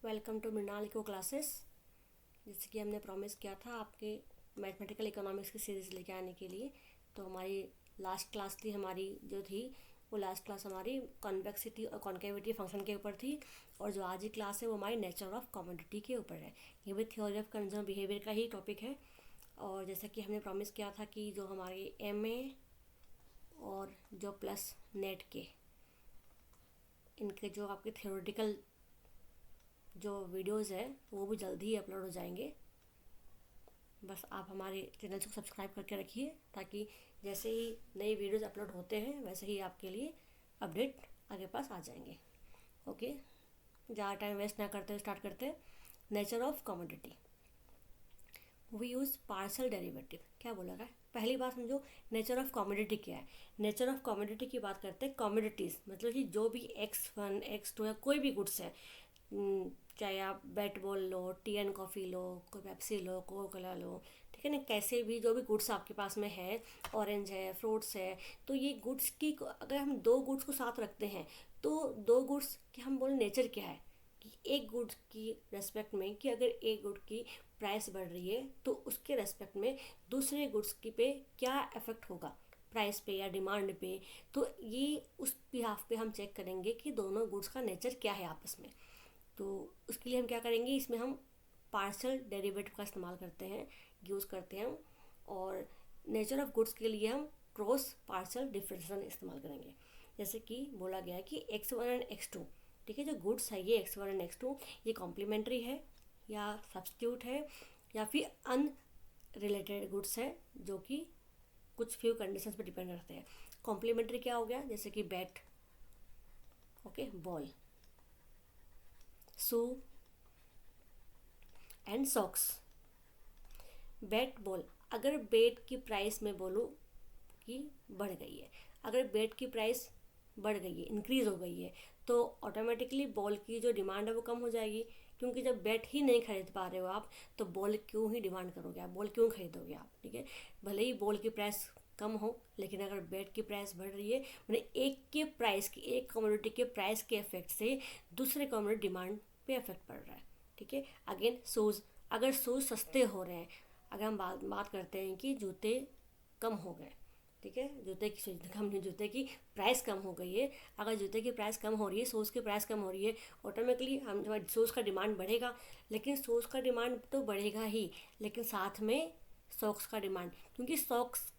Welcome to Mrinal को classes. जैसे कि हमने प्रॉमिस किया था आपके मैथमेटिकल इकोनॉमिक्स की सीरीज़ लेके आने के लिए, तो हमारी लास्ट क्लास थी वो लास्ट क्लास हमारी कॉन्वेक्सिटी और कॉन्केविटी फंक्शन के ऊपर थी। और जो आज की क्लास है वो हमारी नेचर ऑफ कमोडिटी के ऊपर है। ये भी थ्योरी ऑफ कंज्यूमर बिहेवियर का ही टॉपिक है। और जैसा कि हमने प्रॉमिस किया था कि जो हमारे MA और जो प्लस नेट के इनके जो आपके थ्योरेटिकल जो वीडियोस है वो भी जल्दी ही अपलोड हो जाएंगे। बस आप हमारे चैनल को सब्सक्राइब करके रखिए, ताकि जैसे ही नए वीडियोस अपलोड होते हैं वैसे ही आपके लिए अपडेट आगे पास आ जाएंगे। ओके, ज़्यादा टाइम वेस्ट ना करते स्टार्ट करते हैं। Nature of commodity, we use partial derivative. क्या बोला है? पहली बात समझो, नेचर ऑफ कमोडिटी क्या है। नेचर ऑफ कमोडिटी की बात करते हैं। कमोडिटीज़ मतलब कि जो भी X1 X2 या कोई भी गुड्स है, चाहे आप बैट बॉल लो, टी एंड कॉफ़ी लो, कोई पेप्सी लो, कोका कोला लो, ठीक है ना। कैसे भी जो भी गुड्स आपके पास में है, ऑरेंज है, फ्रूट्स है, तो ये गुड्स की अगर हम दो गुड्स को साथ रखते हैं तो दो गुड्स की हम बोले नेचर क्या है कि एक गुड्स की रेस्पेक्ट में, कि अगर एक गुड की प्राइस बढ़ रही है तो उसके रेस्पेक्ट में दूसरे गुड्स की पे क्या इफेक्ट होगा, प्राइस पे या डिमांड पे। तो ये उस बिहाफ पे हम चेक करेंगे कि दोनों गुड्स का नेचर क्या है आपस में। तो उसके लिए हम क्या करेंगे, इसमें हम पार्शियल डेरिवेटिव का इस्तेमाल करते हैं, यूज़ करते हैं। और नेचर ऑफ गुड्स के लिए हम क्रॉस पार्शियल डिफरेंशिएशन इस्तेमाल करेंगे। जैसे कि बोला गया है कि X1 एंड X2, ठीक है, जो गुड्स है ये X1 एंड X2 ये कॉम्प्लीमेंट्री है या सब्स्टिट्यूट है या फिर अनरिलेटेड गुड्स है, जो कि कुछ फ्यू कंडीशंस पे डिपेंड करते हैं। कॉम्प्लीमेंट्री क्या हो गया, जैसे कि bat, okay, ball, shoe and socks. Bat ball, अगर बैट की प्राइस में बोलूँ कि बढ़ गई है, अगर बैट की प्राइस बढ़ गई है, इंक्रीज़ हो गई है, तो ऑटोमेटिकली बॉल की जो डिमांड है वो कम हो जाएगी। क्योंकि जब बैट ही नहीं खरीद पा रहे हो आप, तो बॉल क्यों ही डिमांड करोगे आप, बॉल क्यों खरीदोगे आप, ठीक है। भले ही बॉल की प्राइस कम हो, लेकिन अगर बैट की प्राइस बढ़ रही है, मतलब एक कमोडिटी के प्राइस के इफेक्ट से दूसरे कमोडिटी डिमांड पे इफेक्ट पड़ रहा है, ठीक है। अगेन शूज़, अगर शूज़ सस्ते हो रहे हैं, अगर हम बात करते हैं कि जूते कम हो गए, ठीक है, जूते की प्राइस कम हो गई है, अगर जूते की प्राइस कम हो रही है, शूज़ की प्राइस कम हो रही है, ऑटोमेटिकली हम शूज़ का डिमांड बढ़ेगा। लेकिन शूज़ का डिमांड तो बढ़ेगा ही, लेकिन साथ में सॉक्स का डिमांड, क्योंकि सॉक्स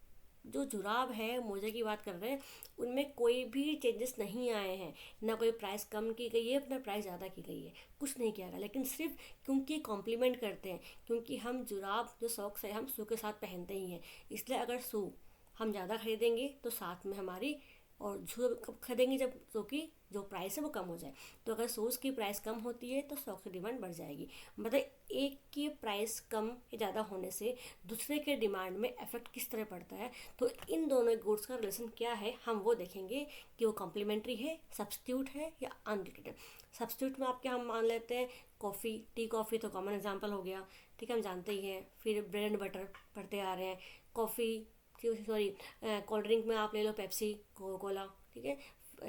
जो जुराब है, मोजे की बात कर रहे हैं, उनमें कोई भी चेंजेस नहीं आए हैं, ना कोई प्राइस कम की गई है ना प्राइस ज़्यादा की गई है, कुछ नहीं किया गया। लेकिन सिर्फ क्योंकि कॉम्प्लीमेंट करते हैं, क्योंकि हम जुराब जो सॉक्स है हम शू के साथ पहनते ही हैं, इसलिए अगर शू हम ज़्यादा खरीदेंगे तो साथ में हमारी, और शू कब खरीदेंगे जब शू की जो प्राइस है वो कम हो जाए। तो अगर शूज़ की प्राइस कम होती है तो सॉक्स की डिमांड बढ़ जाएगी। मतलब एक की प्राइस कम या ज़्यादा होने से दूसरे के डिमांड में इफेक्ट किस तरह पड़ता है। तो इन दोनों गुड्स का रिलेशन क्या है हम वो देखेंगे कि वो कॉम्प्लीमेंट्री है, सब्स्टिट्यूट है या अनरिलेटेड। सब्स्टिट्यूट में आपके हम मान लेते हैं कॉफ़ी, टी कॉफ़ी तो कॉमन एग्जांपल हो गया, ठीक है, हम जानते ही हैं। फिर ब्रेड एंड बटर पढ़ते आ रहे हैं। कॉफ़ी, सॉरी, कोल्ड ड्रिंक में आप ले लो पेप्सी, कोका कोला, ठीक है,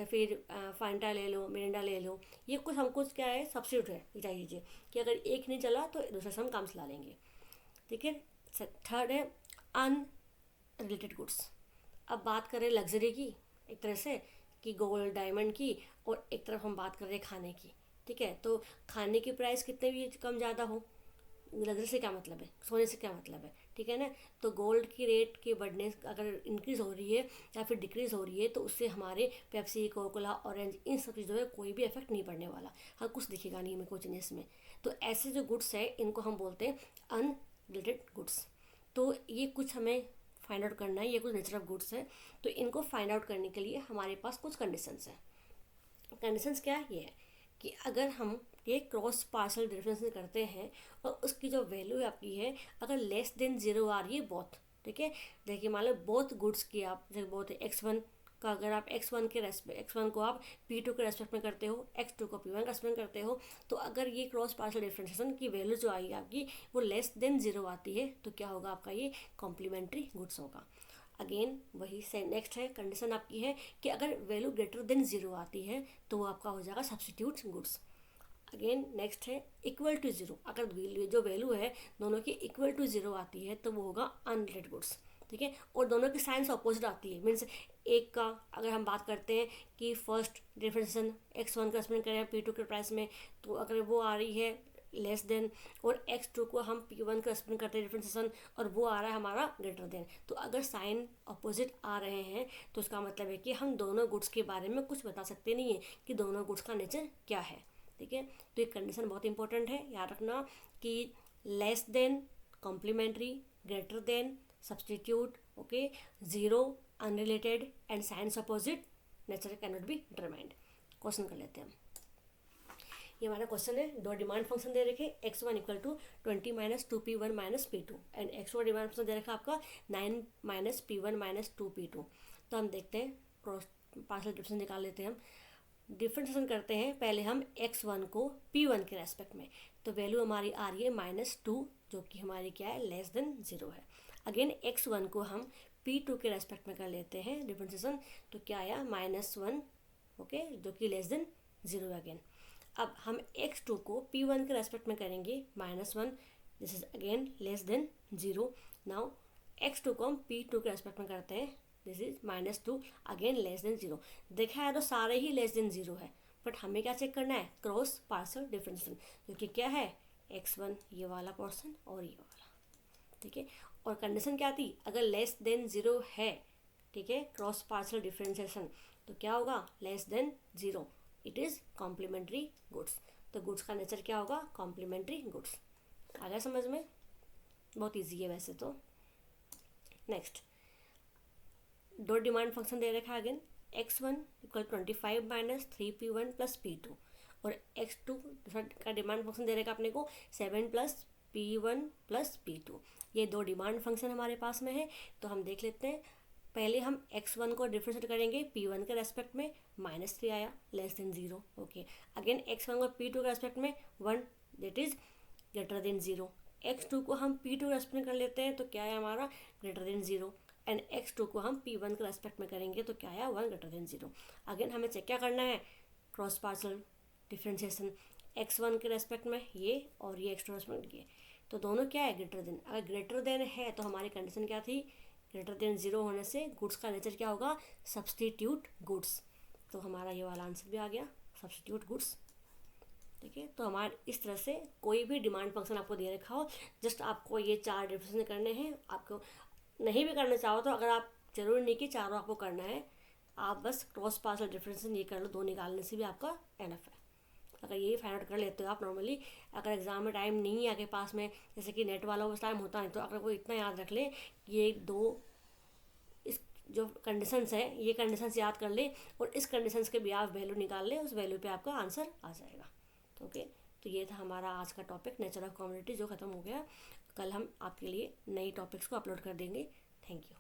फिर फांटा ले लो, मिरिंडा ले लो। ये कुछ हमको क्या है, सब्स्टिट्यूट है, चाहिए लीजिए कि अगर एक नहीं चला तो दूसरे से हम काम चला लेंगे, ठीक है। थर्ड है अनरिलेटेड गुड्स। अब बात करें लग्जरी की, एक तरह से कि गोल्ड डायमंड की, और एक तरफ हम बात कर रहे हैं खाने की, ठीक है। तो खाने की प्राइस कितने भी कम ज़्यादा हो, लग्जरी से क्या मतलब है, सोने से क्या मतलब है, ठीक है ना। तो गोल्ड की रेट के बढ़ने, अगर इंक्रीज़ हो रही है या फिर डिक्रीज़ हो रही है, तो उससे हमारे पेप्सी, कोका कोला, ऑरेंज, इन सब चीज़ों में कोई भी इफेक्ट नहीं पड़ने वाला, हाँ, कुछ दिखेगा नहीं हमें कोई चेंजेस में। तो ऐसे जो गुड्स है इनको हम बोलते हैं अनरिलेटेड गुड्स। तो ये कुछ हमें फाइंड आउट करना है, ये कुछ नेचर ऑफ गुड्स है। तो इनको फाइंड आउट करने के लिए हमारे पास कुछ कंडीशंस हैं। कंडीशंस क्या है, ये है कि अगर हम ये क्रॉस पार्शियल डिफरेंस करते हैं और उसकी जो वैल्यू आपकी है अगर लेस देन जीरो आ रही है बोथ, ठीक है। देखिए मान लो बोथ गुड्स की आप जैसे बोथ X1 का, अगर आप X1 को आप P2 के रेस्पेक्ट में करते हो, X2 को P1 के रेस्पेक्ट में करते हो, तो अगर ये क्रॉस पार्शियल डिफरेंशिएशन की वैल्यू जो आएगी आपकी वो लेस देन जीरो आती है, तो क्या होगा आपका, ये कॉम्प्लीमेंट्री गुड्स होगा। अगेन वही से नेक्स्ट है कंडीशन आपकी है कि अगर वैल्यू ग्रेटर देन जीरो आती है तो वो आपका हो जाएगा सब्स्टिट्यूट गुड्स। अगेन नेक्स्ट है इक्वल टू ज़ीरो, अगर जो वैल्यू है दोनों की इक्वल टू ज़ीरो आती है तो वो होगा अनरिलेटेड गुड्स, ठीक है। और दोनों की साइंस अपोजिट आती है, मीन्स एक का अगर हम बात करते हैं कि फर्स्ट डिफरेंशिएशन x1 का एक्सपेरिमेंट करें P2 के प्राइस में, तो अगर वो आ रही है लेस देन, और x2 को हम P1 का एक्सपेरिमेंट करते हैं डिफरेंशिएशन और वो आ रहा है हमारा ग्रेटर देन, तो अगर साइन अपोजिट आ रहे हैं तो उसका मतलब है कि हम दोनों गुड्स के बारे में कुछ बता सकते नहीं है कि दोनों गुड्स का नेचर क्या है, ठीक है। तो एक कंडीशन बहुत इंपॉर्टेंट है, याद रखना कि less than complementary, greater than substitute, okay, zero unrelated and science opposite nature can not be determined. Question कर लेते हैं हम। ये हमारा क्वेश्चन है, दो डिमांड फंक्शन दे रखे x1 equal to 20 minus 2p1 minus p2 and x2 demand function दे रखा आपका 9 माइनस p1 माइनस 2p2। तो हम देखते हैं क्रॉस पार्शियल डिफरेंस निकाल लेते हैं हम। डिफरेंशिएशन करते हैं पहले हम x1 को p1 के रेस्पेक्ट में, तो वैल्यू हमारी आ रही है -2 जो कि हमारी क्या है लेस देन 0 है। अगेन x1 को हम p2 के रेस्पेक्ट में कर लेते हैं डिफरेंशिएशन, तो क्या आया -1, ओके, जो कि लेस देन 0 है अगेन। अब हम x2 को p1 के रेस्पेक्ट में करेंगे -1, this is again less than 0। Now x2 को हम p2 के रेस्पेक्ट में करते हैं, this is -2 again less than 0। देखा है तो सारे ही लेस देन 0 है, बट हमें क्या चेक करना है, क्रॉस पार्शियल डिफरेंशिएशन, जो कि क्या है x1 ये वाला पोर्शन और ये वाला, ठीक है। और कंडीशन क्या थी, अगर लेस देन 0 है, ठीक है, क्रॉस पार्शियल डिफरेंशिएशन, तो क्या होगा less than 0, it is complementary goods. तो गुड्स का नेचर क्या होगा, कॉम्प्लीमेंट्री गुड्स। आ गया समझ में, बहुत ईजी है वैसे तो। नेक्स्ट दो डिमांड फंक्शन दे रखा है again, x1 equal 25 minus 3p1 plus p2 और x2 का डिमांड फंक्शन दे रखा अपने को 7 प्लस p1 प्लस p2। ये दो डिमांड फंक्शन हमारे पास में है, तो हम देख लेते हैं। पहले हम x1 को डिफरेंशिएट करेंगे p1 के रेस्पेक्ट में, -3 आया less than 0, okay. Again x1 को p2 के रेस्पेक्ट में 1 that is greater than 0। x2 को हम p2 के रेस्पेक्ट में कर लेते हैं, तो क्या है हमारा ग्रेटर देन 0, एंड x2 को हम p1 के रेस्पेक्ट में करेंगे तो क्या आया 1 ग्रेटर देन 0। अगेन हमें चेक क्या करना है, क्रॉस पार्शियल डिफरेंशिएशन, x1 के रेस्पेक्ट में ये और ये x2 रेस्पेक्ट में ये, तो दोनों क्या है ग्रेटर देन। अगर ग्रेटर देन है तो हमारी कंडीशन क्या थी, ग्रेटर देन 0 होने से गुड्स का नेचर क्या होगा, सब्सटीट्यूट गुड्स। तो हमारा ये वाला आंसर भी आ गया, सब्सटीट्यूट गुड्स, ठीक है। तो हमारे इस तरह से कोई भी डिमांड फंक्शन आपको दे रखा हो, जस्ट आपको ये 4 डिफरेंस करने हैं। आपको नहीं भी करना चाहो तो अगर आप जरूरी नहीं कि चारों आपको करना है, आप बस क्रॉस पार्शियल डिफरेंशिएशन ये कर लो, 2 निकालने से भी आपका एनफ है। अगर ये फाइंड आउट कर लेते हो आप नॉर्मली, अगर एग्जाम में टाइम नहीं है आपके पास में, जैसे कि नेट वाला उस टाइम होता नहीं, तो अगर वो इतना याद रख ले कि ये 2 इस जो कंडीशंस है ये कंडीशंस याद कर ले और इस कंडीशंस के भी आप वैल्यू निकाल ले, उस वैल्यू पे आपका आंसर आ जाएगा, ओके। तो ये था हमारा आज का टॉपिक नेचर ऑफ कम्युनिटी जो ख़त्म हो गया। कल हम आपके लिए नई टॉपिक्स को अपलोड कर देंगे। Thank you.